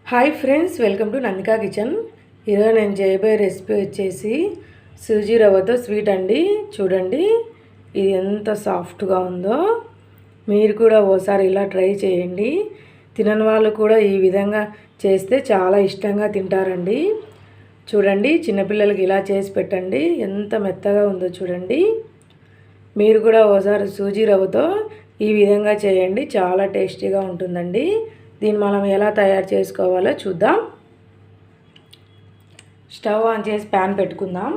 Hi friends, welcome to Nandika kitchen. ఈరోజు నేను చేయబోయే రెసిపీ వచ్చేసి సూజీ రవ్వతో స్వీట్ అండి. చూడండి ఇది ఎంత సాఫ్ట్గా ఉందో. మీరు కూడా ఓసారి ఇలా ట్రై చేయండి. తినని వాళ్ళు కూడా ఈ విధంగా చేస్తే చాలా ఇష్టంగా తింటారండి. చూడండి, చిన్నపిల్లలకి ఇలా చేసి పెట్టండి. ఎంత మెత్తగా ఉందో చూడండి. మీరు కూడా ఓసారి సూజీ రవ్వతో ఈ విధంగా చేయండి, చాలా టేస్టీగా ఉంటుందండి. దీన్ని మనం ఎలా తయారు చేసుకోవాలో చూద్దాం. స్టవ్ ఆన్ చేసి ప్యాన్ పెట్టుకుందాం.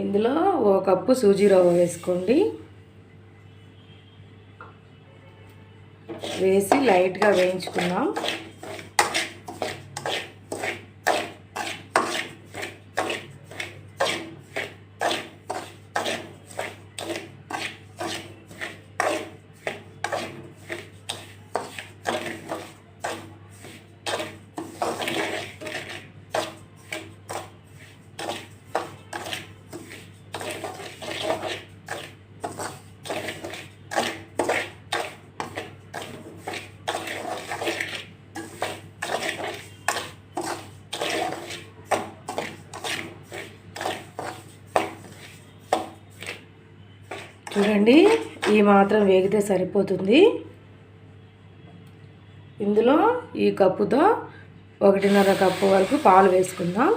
ఇందులో 1 కప్పు సూజీ రవ్వ వేసుకోండి. వేసి లైట్గా వేయించుకుందాం. చూడండి, ఈ మాత్రం వేగితే సరిపోతుంది. ఇందులో ఈ కప్పుతో 1.5 కప్పు వరకు పాలు వేసుకుందాం.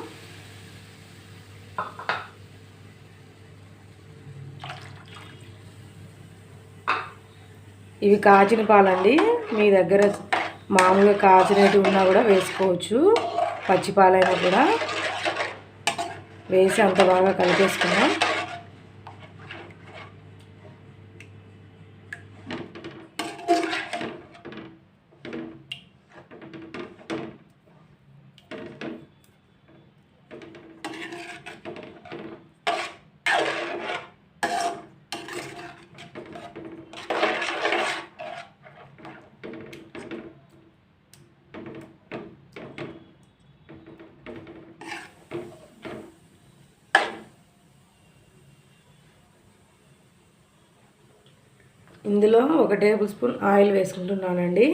ఇవి కాచిన పాలండి. మీ దగ్గర మామూలుగా కాచినట్టు ఉన్నా కూడా వేసుకోవచ్చు. పచ్చి పాలైనా కూడా వేసి అంత బాగా కలిపేసుకుందాం. ఇందులో 1 టేబుల్ స్పూన్ ఆయిల్ వేసుకుంటున్నానండి.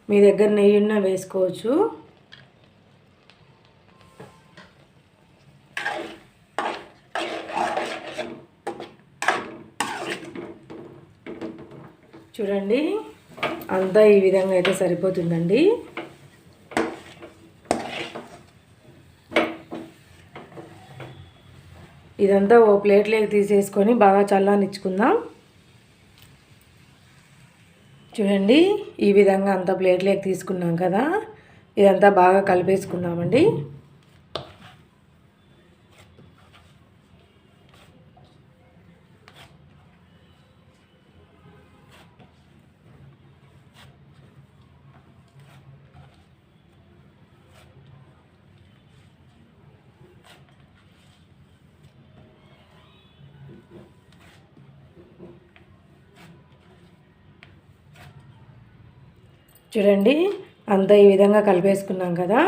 మీ దగ్గర నెయ్యి ఉన్నా వేసుకోవచ్చు. చూడండి, అంతా ఈ విధంగా అయితే సరిపోతుందండి. ఇదంతా ఓ ప్లేట్లోకి తీసేసుకొని బాగా చల్లానిచ్చుకుందాం. చూడండి, ఈ విధంగా అంతా ప్లేట్లోకి తీసుకున్నాం కదా. ఇదంతా బాగా కలిపేసుకుందామండి. చూడండి, అంతా ఈ విధంగా కలిపేసుకున్నాం కదా.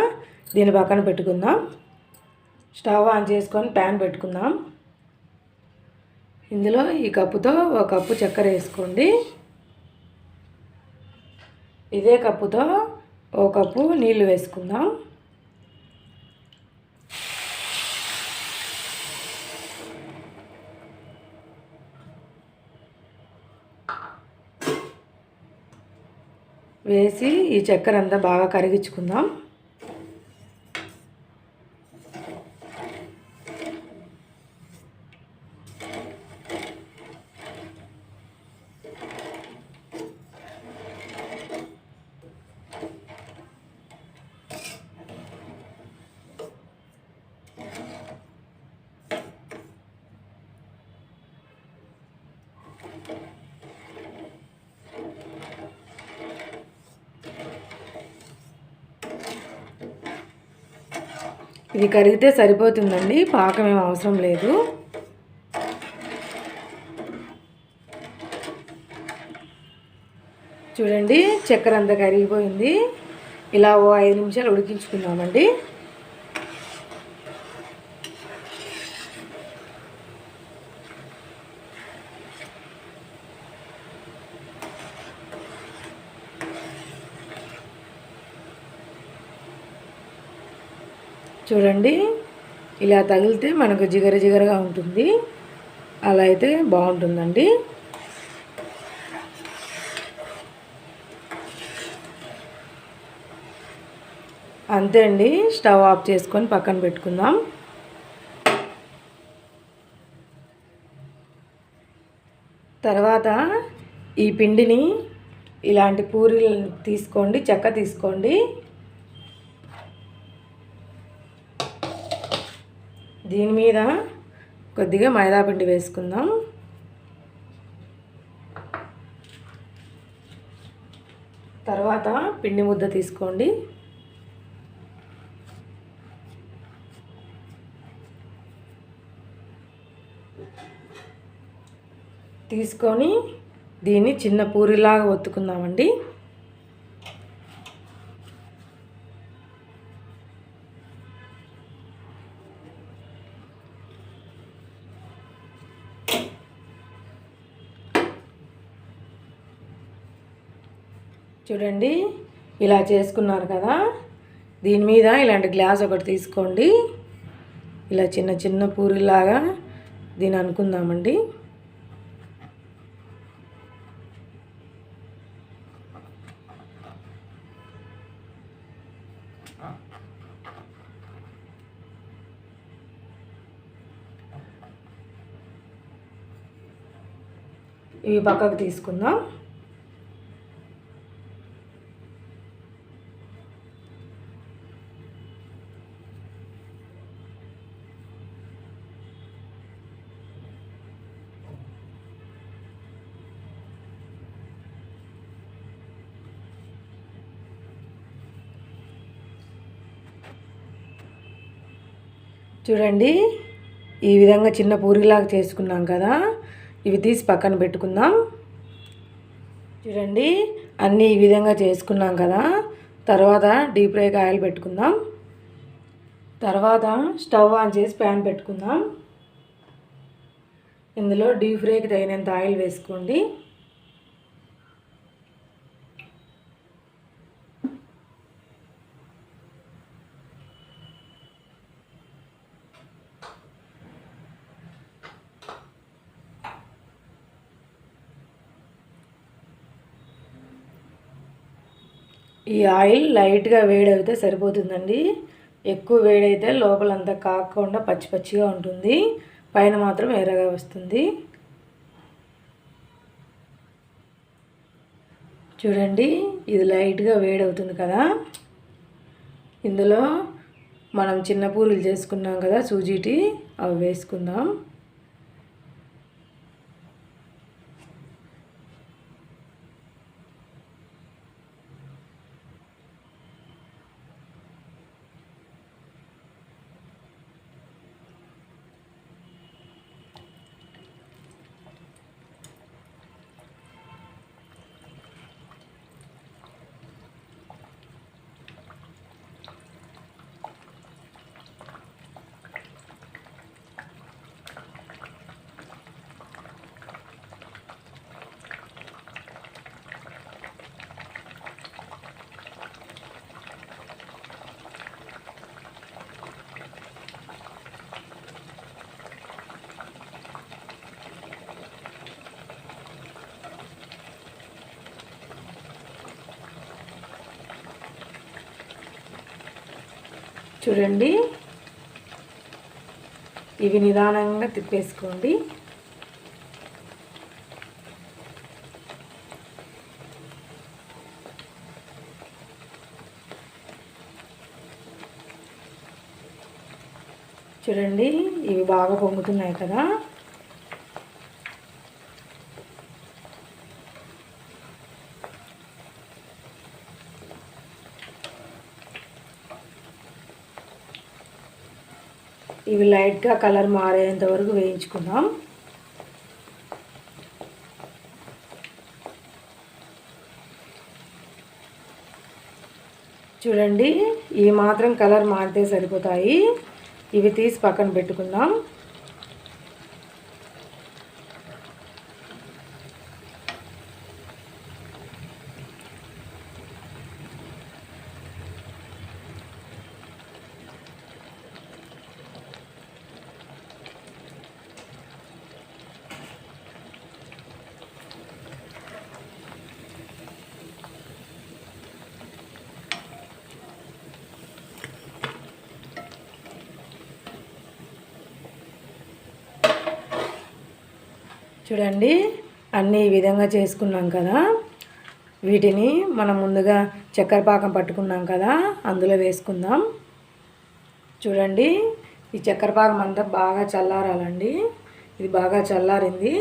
దీన్ని పక్కన పెట్టుకుందాం. స్టవ్ ఆన్ చేసుకొని ప్యాన్ పెట్టుకుందాం. ఇందులో ఈ కప్పుతో 1 కప్పు చక్కెర వేసుకోండి. ఇదే కప్పుతో 1 కప్పు నీళ్లు వేసుకుందాం. వేసి ఈ చక్కెర అంతా బాగా కరిగించుకుందాం. ఇది కరిగితే సరిపోతుందండి, పాకం ఏం అవసరం లేదు. చూడండి, చక్కెర అంతా కరిగిపోయింది. ఇలా ఓ 5 నిమిషాలు ఉడికించుకుందామండి. చూడండి, ఇలా తగిలితే మనకు జిగర జిగరగా ఉంటుంది. అలా అయితే బాగుంటుందండి. అంతే అండి. స్టవ్ ఆఫ్ చేసుకొని పక్కన పెట్టుకుందాం. తర్వాత ఈ పిండిని ఇలాంటి పూరీలు తీసుకోండి, చెక్క తీసుకోండి. దీని మీద కొద్దిగా మైదా పిండి వేసుకుందాం. తర్వాత పిండి ముద్ద తీసుకోండి. తీసుకొని దీన్ని చిన్న పూరిలాగా ఒత్తుకుందామండి. చూడండి, ఇలా చేసుకున్నారు కదా. దీని మీద ఇలాంటి గ్లాస్ ఒకటి తీసుకోండి. ఇలా చిన్న చిన్న పూరిలాగా దీన్ని అనుకుందామండి. ఇవి పక్కకు తీసుకుందాం. చూడండి, ఈ విధంగా చిన్న పూరిలాగా చేసుకున్నాం కదా. ఇవి తీసి పక్కన పెట్టుకుందాం. చూడండి, అన్నీ ఈ విధంగా చేసుకున్నాం కదా. తర్వాత డీప్ ఫ్రైకి ఆయిల్ పెట్టుకుందాం. తర్వాత స్టవ్ ఆన్ చేసి ప్యాన్ పెట్టుకుందాం. ఇందులో డీప్ ఫ్రైకి తగినంత ఆయిల్ వేసుకోండి. ఈ ఆయిల్ లైట్గా వేడైతే సరిపోతుందండి. ఎక్కువ వేడైతే లోపలంతా కాకుండా పచ్చి పచ్చిగా ఉంటుంది, పైన మాత్రం ఎర్రగా వస్తుంది. చూడండి, ఇది లైట్గా వేడవుతుంది కదా. ఇందులో మనం చిన్న పూరీలు చేసుకున్నాం కదా సూజీటి, అవి వేసుకుందాం. చూడండి, ఇవి నిదానంగా తిప్పేసుకోండి. చూడండి, ఇవి బాగా పొంగుతున్నాయి కదా. ఇవి లైట్గా కలర్ మారేంత వరకు వేయించుకుందాం. చూడండి, ఈ మాత్రం కలర్ మారితే సరిపోతాయి. ఇవి తీసి పక్కన పెట్టుకుందాం. చూడండి అన్నీ ఈ విధంగా చేసుకున్నాం కదా, వీటిని మనం ముందుగా చక్కెర పాకం పట్టుకున్నాం కదా అందులో వేసుకుందాం. చూడండి ఈ చక్కెర పాకం అంతా బాగా చల్లారాలండి. ఇది బాగా చల్లారింది.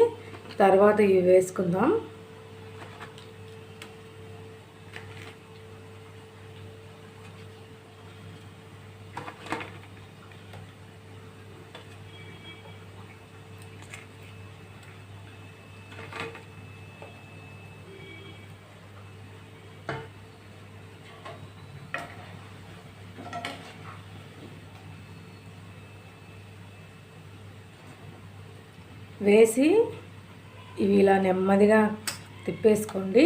తర్వాత ఇవి వేసుకుందాం. వేసి ఇవి ఇలా నెమ్మదిగా తిప్పేసుకోండి.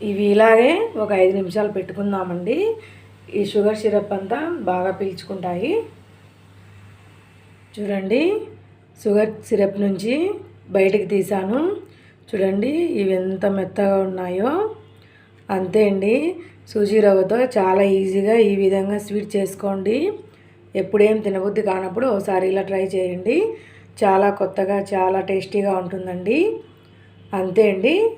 ఇవి ఇలాగే ఒక 5 నిమిషాలు పెట్టుకుందామండి. ఈ షుగర్ సిరప్ అంతా బాగా పీల్చుకుంటాయి. చూడండి షుగర్ సిరప్ నుంచి బయటికి తీసాను. చూడండి ఇవి ఎంత మెత్తగా ఉన్నాయో. అంతే అండి, సూజీ రవ్వతో చాలా ఈజీగా ఈ విధంగా స్వీట్ చేసుకోండి. ఎప్పుడేం తినబుద్ధి కానప్పుడు ఒకసారి ఇలా ట్రై చేయండి. చాలా కొత్తగా చాలా టేస్టీగా ఉంటుందండి. అంతే అండి.